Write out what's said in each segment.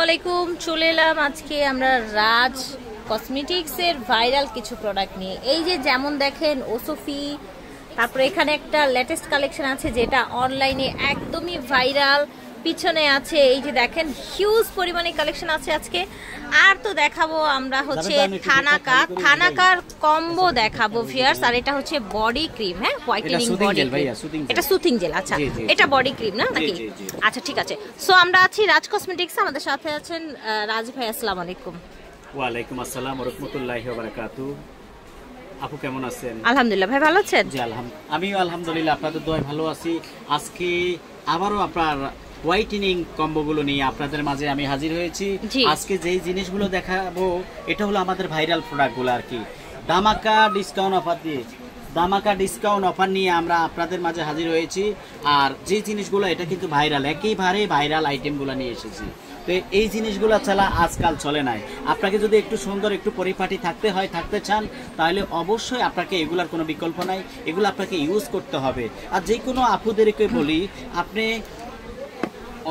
আলাইকুম। চলে এলাম আজকে আমরা রাজ কসমেটিক্সের ভাইরাল কিছু প্রোডাক্ট নিয়ে। এই যে যেমন দেখেন ওসোফি, তারপরে এখানে একটা লেটেস্ট কালেকশন আছে যেটা অনলাইনে একদমই ভাইরাল। পিছনে আছে এই যে দেখেন হিউজ পরিমাণে কালেকশন আছে আজকে। আর তো দেখাবো আমরা হচ্ছে থানাকার কম্বো দেখাবো ভিউয়ার্স। আর এটা হচ্ছে বডি ক্রিম, হ্যাঁ হোয়াইটেনিং বডি ক্রিম, এটা সুথিং জেল। আচ্ছা এটা বডি ক্রিম না নাকি? আচ্ছা ঠিক আছে। সো আমরা আছি রাজ কসমেটিক্স, আমাদের সাথে আছেন রাজ ভাই। আসসালামু আলাইকুম। ওয়া আলাইকুম আসসালাম ওয়া রাহমাতুল্লাহি ওয়া বারাকাতুহু। আপু কেমন আছেন? আলহামদুলিল্লাহ। ভাই ভালো আছেন? জি আমিও আলহামদুলিল্লাহ, আপনাদের দোয়ায় ভালো আছি। আজকে আবারও আপনার হোয়াইটেনিং কম্বোগুলো নিয়ে আপনাদের মাঝে আমি হাজির হয়েছি। আজকে যেই জিনিসগুলো দেখাবো এটা হলো আমাদের ভাইরাল প্রোডাক্টগুলো আর কি। ধামাকা ডিসকাউন্ট অফার নিয়ে আমরা আপনাদের মাঝে হাজির হয়েছি। আর যে জিনিসগুলো এটা কিন্তু ভাইরাল, একেবারে ভাইরাল আইটেমগুলো নিয়ে এসেছি। তো এই জিনিসগুলো ছাড়া আজকাল চলে নাই। আপনাকে যদি একটু সুন্দর একটু পরিপাটি থাকতে চান তাহলে অবশ্যই আপনাকে এগুলার কোনো বিকল্প নাই, এগুলো আপনাকে ইউজ করতে হবে। আর যে কোনো আপুদেরকে বলি, আপনি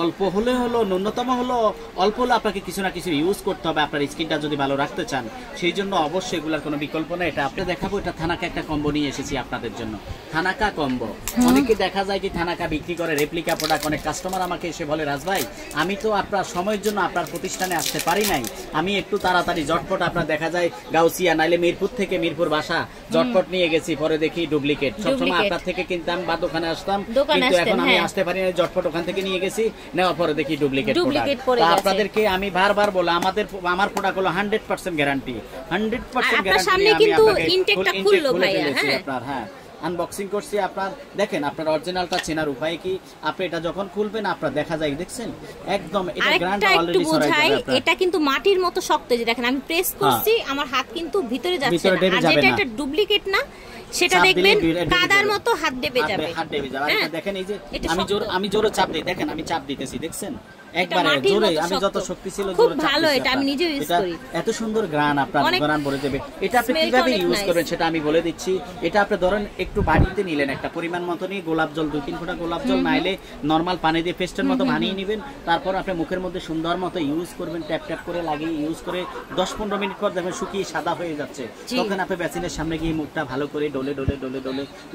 অল্প হলে হলো, ন্যূনতম হলো অল্প হলে আপনাকে কিছু না কিছু ইউজ করতে হবে আপনার স্কিনটা যদি ভালো রাখতে চান। সেই জন্য অবশ্যই এগুলার কোনো বিকল্প নেই। এটা আপনি দেখাবো, এটা থানাকা একটা কম্বো নিয়ে এসেছি আপনাদের জন্য। থানাকা কম্বো, অনেকে দেখা যায় কি থানাকা বিক্রি করে রেপ্লিকা প্রোডাক্ট। অনেক কাস্টমার আমাকে এসে বলে, রাজ ভাই আমি তো আপনার সময়ের জন্য আপনার প্রতিষ্ঠানে আসতে পারি নাই, আমি একটু তাড়াতাড়ি জটপট আপনার দেখা যায় গাউসিয়া নাইলে মিরপুর থেকে মিরপুর বাসা জটপট নিয়ে গেছি, পরে দেখি ডুপ্লিকেট। সবসময় আপনার থেকে কিনতাম বা দোকানে আসতাম, কিন্তু এখন আমি আসতে পারি না, জটপট ওখান থেকে নিয়ে গেছি, নেওয়ার পরে দেখি ডুপ্লিকেট প্রোডাক্ট। আপনাদেরকে আমি বারবার বলে আমার প্রোডাক্ট হলো 100% গ্যারান্টি, 100% গ্যারান্টি। সামনে কিন্তু ইনটেকটা খুললো ভাইয়া, হ্যাঁ আনবক্সিং করছি। আপনার দেখেন, আপনার অরিজিনালটা চেনার উপায় কি, আপনি এটা যখন খুলবেন আপনার দেখা যায়, দেখছেন একদম এটা গ্রান্ড অলরেডি সরাই যাবে। এটা কিন্তু মাটির মতো শক্ত, যে দেখেন আমি প্রেস করছি আমার হাত কিন্তু ভিতরে যাচ্ছে না। আর যেটা এটা ডুপ্লিকেট না, সেটা দেখবেন কাদার মতো হাত দেবে যাবে। আর দেখেন এই যে আমি জোরে চাপ দিই, দেখেন আমি চাপ দিতেছি, দেখছেন একবারে জোরে, আমি যত শক্তি ছিল জোরে চাপ ভালো। এটা আমি নিজে ইউজ করি, এত সুন্দর গ্রান আপনার গ্রান ভরে দেবে। এটা আপনি কিভাবে ইউজ করবেন সেটা আমি বলে দিচ্ছি। এটা আপনি ধরেন একটু বাড়িতে নিলেন, একটা পরিমাণ মতো নিয়ে গোলাপ জল 2-3 ফোঁটা গোলাপ জল নাইলে নরমাল পানি দিয়ে পেস্টের মতো বানিয়ে নেবেন। তারপর আপনি মুখের মধ্যে সুন্দর মতো ইউজ করবেন, ট্যাপ ট্যাপ করে লাগিয়ে ইউজ করে 10-15 মিনিট পর দেখবেন শুকিয়ে সাদা হয়ে যাচ্ছে। তখন আপনি বেসিনের সামনে গিয়ে মুখটা ভালো করে ডলে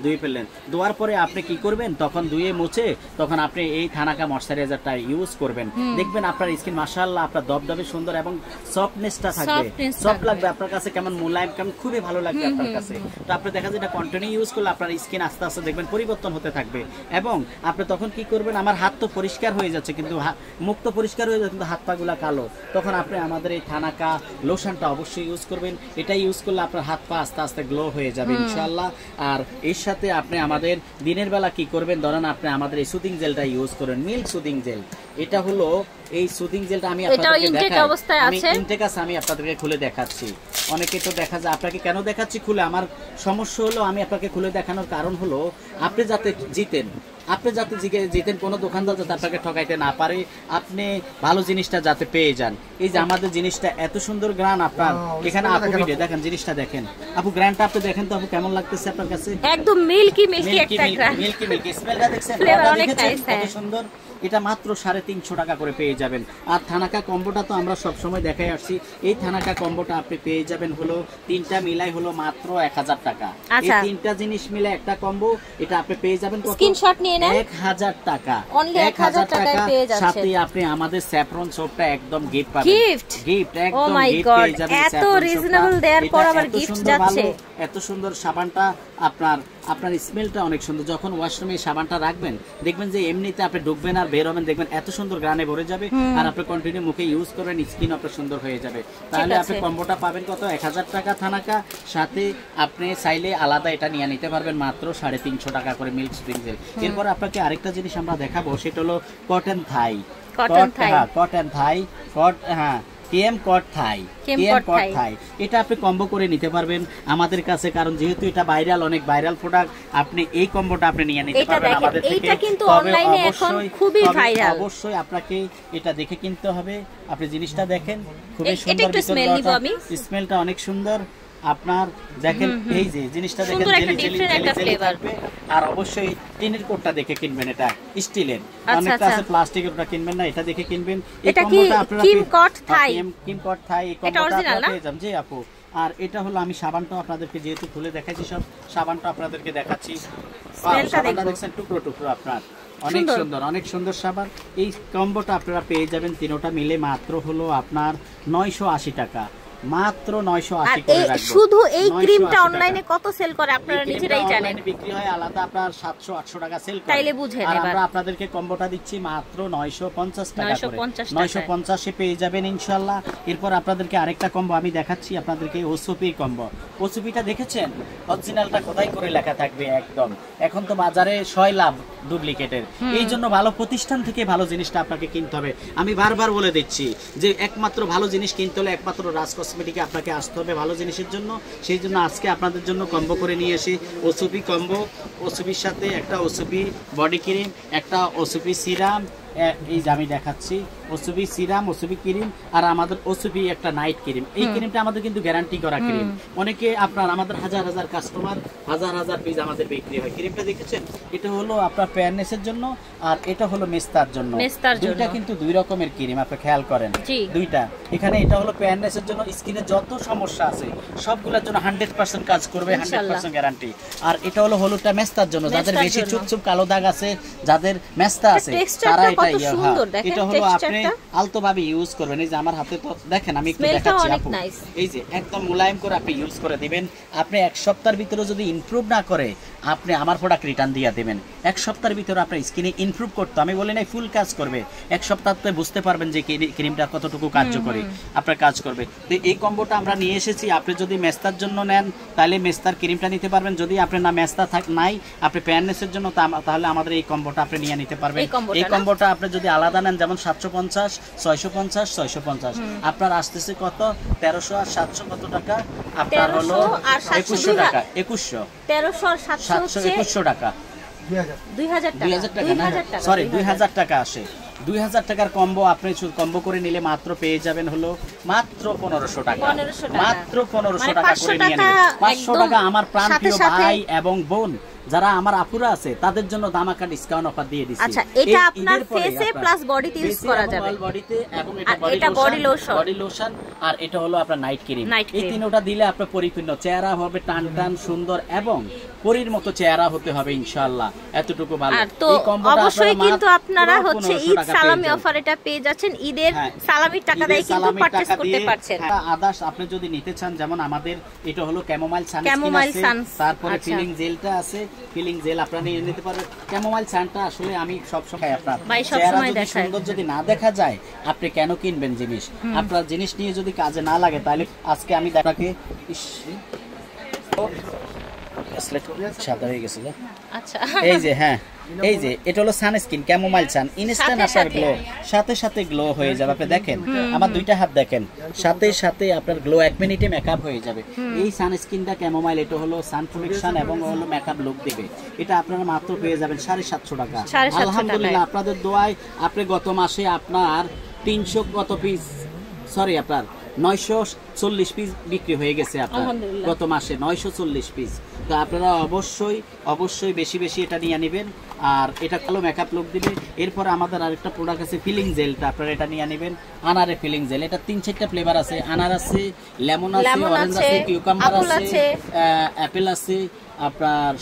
ধুয়ে ফেললেন। ধোয়ার পরে আপনি কি করবেন, তখন ধুয়ে মুছে তখন আপনি এই থানাকা ময়শ্চারাইজারটা ইউজ করবেন। দেখবেন আপনার স্কিন মাশাআল্লাহ আপনার দবদবে সুন্দর এবং সফটনেসটা থাকবে, সফট লাগবে আপনার কাছে, কেমন মোলায়েম, কেমন খুবই ভালো লাগবে আপনার কাছে। তো আপনি দেখা যায় এটা কন্টিনিউ ইউজ করলে আপনার স্কিন আস্তে আস্তে দেখবেন পরিবর্তন হতে থাকবে। এবং আপনি তখন কি করবেন, আমার হাত তো পরিষ্কার হয়ে যাচ্ছে কিন্তু মুখ তো পরিষ্কার হয়ে যাচ্ছে কিন্তু হাত পাগুলা কালো, তখন আপনি আমাদের এই থানাকা লোশনটা অবশ্যই ইউজ করবেন। এটা ইউজ করলে আপনার হাত পা আস্তে আস্তে গ্লো হয়ে যাবে ইনশাআল্লাহ। আর এর সাথে আপনি আমাদের দিনের বেলা কি করবেন, ধরেন আপনি আমাদের এই সুদিং জেলটা ইউজ করেন, মিল্ক সুদিং জেল। এটা হলো এই সুদিং জেলটা আমি আপনাদেরকে দেখাই, আমি ইনটেক আছে, আমি আপনাদেরকে খুলে দেখাচ্ছি। অনেকে তো দেখা যায়, আপনাকে কেন দেখাচ্ছি খুলে, আমার সমস্যা হলো আমি আপনাকে খুলে দেখানোর কারণ হলো আপনি যাতে জিতেন, কোনো দোকানদার যাতে আপনাকে ঠকাইতে না পারে, আপনি ভালো জিনিসটা যাতে পেয়ে যান। এই যে আমাদের জিনিসটা এত সুন্দর গ্রান, আপনার এখানে আপু ভিডিও দেখেন, জিনিসটা দেখেন আপু, গ্রানটা আপনি দেখেন তো আপু কেমন লাগতেছে আপনার কাছে? একদম মিল্কি একটা গ্রান, মিল্কি স্মেলটা দেখছেন কত সুন্দর। এটা মাত্র 350 টাকা করে পেয়ে যাবেন। আর থানাকা কম্বোটা তো আমরা সব সময় দেখাই আসছি, এই থানাকা কম্বোটা আপনি পেয়ে যাবেন হলো 3টা মিলাই হলো মাত্র 1000 টাকা। এই 3টা জিনিস মিলে একটা কম্বো, এটা আপনি পেয়ে যাবেন কত? স্ক্রিনশট নিয়ে নেন, 1000 টাকা, অনলি 1000 টাকায় পেয়ে যাচ্ছেন। সাথে আপনি আমাদের স্যাফরন সোপটা একদম গিফট পাবেন, গিফট একদম গিফট পেয়ে যাবেন। এত রিজনেবল দেওয়ার পর আবার গিফট যাচ্ছে। এত সুন্দর সাবানটা, আপনার স্মেলটা অনেক সুন্দর। যখন ওয়াশরুমে সাবানটা রাখবেন দেখবেন যে এমনিতে আপনি ঢুকবেন আর বের হবেন, দেখবেন এত সুন্দর গ্রানে ভরে যাবে। আর আপনি কন্টিনিউ মুখে ইউজ করবেন, স্কিন আপনার সুন্দর হয়ে যাবে। তাহলে আপনি কম্বোটা পাবেন কত? 1000 টাকা থানাকা, সাথে আপনি চাইলে আলাদা এটা নিয়ে নিতে পারবেন মাত্র 350 টাকা করে মিল্ক সুদিং জেল। এরপর আপনাকে আরেকটা জিনিস আমরা দেখাবো, সেটা হলো কটন থাই, কেএম কট থাই। এটা আপনি কম্বো করে নিতে পারবেন আমাদের কাছে, কারণ যেহেতু এটা ভাইরাল, অনেক ভাইরাল প্রোডাক্ট, আপনি এই কম্বোটা আপনি নিয়ে নিতে পারবেন আমাদের থেকে। এটা কিন্তু অনলাইনে এখন খুবই ভাইরাল, অবশ্যই আপনাকে এটা দেখে কিনতে হবে। আপনি জিনিসটা দেখেন, খুবই সুন্দর, এটা একটু স্মেল নিব আমি, স্মেলটা অনেক সুন্দর। আপনার দেখেন এই যে জিনিসটা দেখেন জেলি জেলি জেলি জেলি থাকবে। আর অবশ্যই টিনের কোটটা দেখে কিনবেন, এটা স্টিলের, অনেকটা আছে প্লাস্টিকের, ওটা কিনবেন না, এটা দেখে কিনবেন। এই কম্বোটা আপনারা কিম কট থাই এই কম্বোটা আপনারা পেয়ে যাবেন। জি আপু, আর এটা হলো আমি সাবানটা আপনাদেরকে যেহেতু খুলে দেখাচ্ছি, সব সাবানটা আপনাদেরকে দেখাচ্ছি। সাবানটা দেখছেন টুকরো টুকরো, আপনার অনেক সুন্দর, অনেক সুন্দর সাবান। এই কম্বোটা আপনারা পেয়ে যাবেন তিনটা মিলে মাত্র হলো আপনার 980 টাকা, মাত্র 980 করে রাখবো। শুধু এই ক্রিমটা অনলাইনে কত সেল করে আপনারা নিজেরাই জানেন। অনলাইনে বিক্রি হয় আলাদা আপনার 700-800 টাকা সেল করে। তাইলে বুঝেন আর এবার আমরা আপনাদেরকে কম্বোটা দিচ্ছি মাত্র 950 টাকা করে। 950 এ পেয়ে যাবেন ইনশাআল্লাহ। এরপর আপনাদেরকে আরেকটা কম্বো আমি দেখাচ্ছি আপনাদেরকে, ওসুপি কম্বো। ওসুপিটা দেখেছেন অরিজিনালটা কোথায় করে লেখা থাকবে একদম। এখন তো বাজারে 6 লাভ ডুপ্লিকেটের, এই জন্য ভালো প্রতিষ্ঠান থেকে ভালো জিনিসটা আপনাকে কিনতে হবে। আমি বারবার বলে দিচ্ছি যে একমাত্র ভালো জিনিস কিনতে হলে একমাত্র রাজ কসমেটিকে আপনাকে আসতে হবে ভালো জিনিসের জন্য। সেই জন্য আজকে আপনাদের জন্য কম্বো করে নিয়ে এসে ওসুপি কম্বো, ওসুপির সাথে একটা ওসুপি বডি ক্রিম, একটা ওসুপি সিরাম, এই যে আমি দেখাচ্ছি ওসুপি সিরাম, ওসুপি ক্রিম, আর আমাদের ওসুপি একটা নাইট ক্রিম। এই ক্রিমটা আমাদের কিন্তু গ্যারান্টি করা ক্রিম। অনেকে আপনার আমাদের হাজার হাজার কাস্টমার, হাজার হাজার পিস আমাদের বিক্রি হয়। ক্রিমটা দেখেছেন, এটা হলো আপনার ফেয়ারনেসের জন্য, আর এটা হলো মেস্তার জন্য। দুইটা কিন্তু দুই রকমের ক্রিম, আপনি খেয়াল করেন দুইটা। এখানে এটা হলো ফেয়ারনেসের জন্য, স্কিনে যত সমস্যা আছে সবগুলোর জন্য 100% কাজ করবে, 100% গ্যারান্টি। আর এটা হলো হলুদটা মেস্তার জন্য, যাদের বেশি চুপচুপ কালো দাগ আছে, যাদের মেস্তা আছে, তারা এটা হলো আপনি আলতো ভাবে ইউজ করবেন। এই যে আমার হাতে তো দেখেন, আমি একটু দেখাচ্ছি আপু, এই যে একদম মোলায়েম করে আপনি ইউজ করে দিবেন। আপনি এক সপ্তাহের ভিতরে যদি ইমপ্রুভ না করে আপনি আমার প্রোডাক্ট রিটার্ন দিয়ে দিবেন। এক সপ্তাহের ভিতরে আপনার স্কিনে ইমপ্রুভ করতে, আমি বলি নাই ফুল কাজ করবে, এক সপ্তাহে বুঝতে পারবেন যে ক্রিমটা কতটুকু কার্যকরী আপনার কাজ করবে। তো এই কম্বোটা আমরা নিয়ে এসেছি। আপনি যদি মেস্তার জন্য নেন তাহলে মেস্তার ক্রিমটা নিতে পারবেন, যদি আপনি না মেস্তা নাই আপনি ফেয়ারনেসের জন্য তাহলে আমাদের এই কম্বোটা আপনি নিয়ে নিতে পারবেন। এই কম্বোটা আপনি যদি আলাদা নেন যেমন 750, 650, 650, আপনার আসতেছে কত 1300 আর 700 কত টাকা আপনার হলো 2100 টাকা, 2100, 1300 আর 700 টাকা, 2000 টাকা, সরি 2000 টাকা আসে। 2000 টাকার কম্বো আপনি কম্বো করে নিলে মাত্র পেয়ে যাবেন হলো মাত্র 1500 টাকা, মাত্র 1500 টাকা করে নিয়ে নেবেন। 500 টাকা আমার প্রাণপ্রিয় ভাই এবং বোন যারা আমার আপুরা আছে তাদের জন্য দামাকা ডিসকাউন্ট অফার দিয়ে দিচ্ছি। আচ্ছা, এটা আপনার ফেসে প্লাস বডিতে ইউজ করা যাবে, বডিতে, এবং এটা বডি লোশন, আর এটা হলো আপনার নাইট ক্রিম। এই তিনটা দিলে আপনার পরিপূর্ণ চেহারা হবে টান টান সুন্দর, এবং পরীর মতো চেহারা হতে হবে ইনশাআল্লাহ। এতটুকু ভালো। এই কম্বোটা অবশ্যই কিন্তু আপনারা হচ্ছে ঈদ সালামি অফার এটা পেয়ে যাচ্ছেন। ঈদের সালামির টাকা দিয়ে কিন্তু পারচেজ করতে পারছেন। আদার্স আপনি যদি নিতে চান, যেমন আমাদের এটা হলো ক্যামোমাইল সানস্ক্রিন আছে, তারপরে ফিলিং জেলটা আছে, ফিলিং জেল আপনারা নিয়ে নিতে পারবেন। ক্যামোমাইল সানটা আসলে আমি সব সময় আপনার চেহারা যদি সুন্দর যদি না দেখা যায় আপনি কেন কিনবেন জিনিস? আপনার জিনিস নিয়ে যদি কাজে না লাগে তাহলে আজকে আমি দেখাকে সাদা হয়ে গেছে। আচ্ছা, এই যে হ্যাঁ, এই যে এটা হলো সানস্ক্রিন ক্যামোমাইল সান, ইনস্ট্যান্ট আপনার গ্লো, সাথে সাথে গ্লো হয়ে যাবে। আপনি দেখেন আমার দুইটা হাত দেখেন, সাথে সাথে আপনার গ্লো 1 মিনিটে মেকআপ হয়ে যাবে। এই সানস্ক্রিনটা ক্যামোমাইল, এটা হলো সান প্রোটেকশন এবং হলো মেকআপ লুক দিবে। এটা আপনারা মাত্র পেয়ে যাবেন 750 টাকা। আলহামদুলিল্লাহ আপনাদের দোয়ায় আপনি গত মাসে আপনার 300 কত পিস, সরি আপনার 940 পিস বিক্রি হয়ে গেছে আপনার গত মাসে, 940 পিস। তো আপনারা অবশ্যই বেশি বেশি এটা নিয়ে নেবেন, আর এটা ভালো মেকআপ লুক দিবে। এরপর আমাদের আরেকটা প্রোডাক্ট আছে ফিলিং জেলটা, আপনারা এটা নিয়ে নেবেন। আনারে ফিলিং জেল, এটা 3-4টা ফ্লেভার আছে, আনার আছে, লেমন আছে, অরেঞ্জ আছে, কিউকাম্বার আছে, অ্যাপেল আছে, আপনার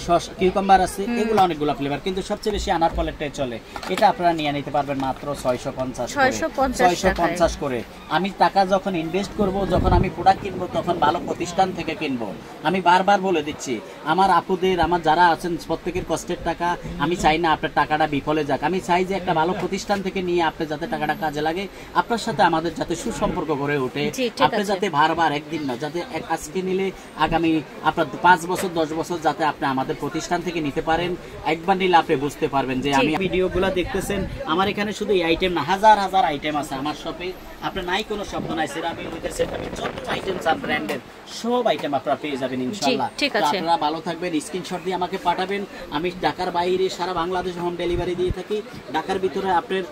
কিউকাম্বার আছে, এগুলো অনেকগুলো ফ্লেভার, কিন্তু সবচেয়ে বেশি আনার ফলেরটাই চলে। এটা আপনারা নিয়ে নিতে পারবেন মাত্র 650 করে। আমি টাকা যখন ইনভেস্ট করব, যখন আমি প্রোডাক্ট কিনবো, তখন ভালো প্রতিষ্ঠান থেকে কিনবো। আমি বারবার বলে দিচ্ছি আমার আপুদের, আমার যারা আছেন প্রত্যেকের কষ্টের টাকা, আমি চাই না আপনার টাকাটা বিফলে যাক। আমি চাই যে একটা ভালো প্রতিষ্ঠান থেকে নিয়ে আপনি যাতে টাকাটা কাজে লাগে, আপনার সাথে আমাদের যাতে সুসম্পর্ক গড়ে ওঠে, আপনি যাতে বারবার একদিন না, যাতে আজকে নিলে আগামী আপনার 5 বছর 10 বছর যাতে আপনি আমাদের প্রতিষ্ঠান থেকে নিতে পারেন। একবার নিলে আপনি বুঝতে পারবেন যে আমি ভিডিওগুলো দেখতেছেন, আমার এখানে শুধু এই আইটেম না, হাজার হাজার আইটেম আছে আমার শপে। আপনার নাই কোনো শব্দ নাই, সেরামিক হইতে সেরামিক যত আইটেম চান ব্র্যান্ডের সব আইটেম আপনারা পেয়ে যাবেন ইনশাআল্লাহ। আপনারা ভালো থাকবেন, স্ক্রিনশট দিয়ে আমাকে পাঠাবেন। আমি ঢাকার বাইরে সারা বাংলাদেশে হোম ডেলিভারি দিয়ে থাকি। ঢাকার ভিতরে আপনার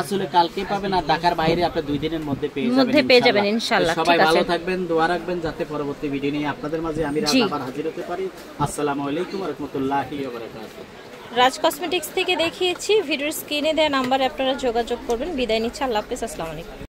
আসলে কালকে পাবেন, আর ঢাকার বাইরে আপনি 2 দিনের মধ্যে পেয়ে যাবেন ইনশাআল্লাহ। সবাই ভালো থাকবেন, দোয়া রাখবেন যাতে পরবর্তী ভিডিও নিয়ে আপনাদের মাঝে আমি আবার হাজির হতে পারি। আসসালামু আলাইকুম ওয়া রাহমাতুল্লাহি ওয়া বারাকাতুহু। রাজ কসমেটিক্স থেকে দেখিয়েছি, ভিডিওর স্ক্রিনে দেওয়া নাম্বারে আপনারা যোগাযোগ করবেন। বিদায় নিচ্ছি, আল্লাহ হাফেজ, আসসালামু আলাইকুম।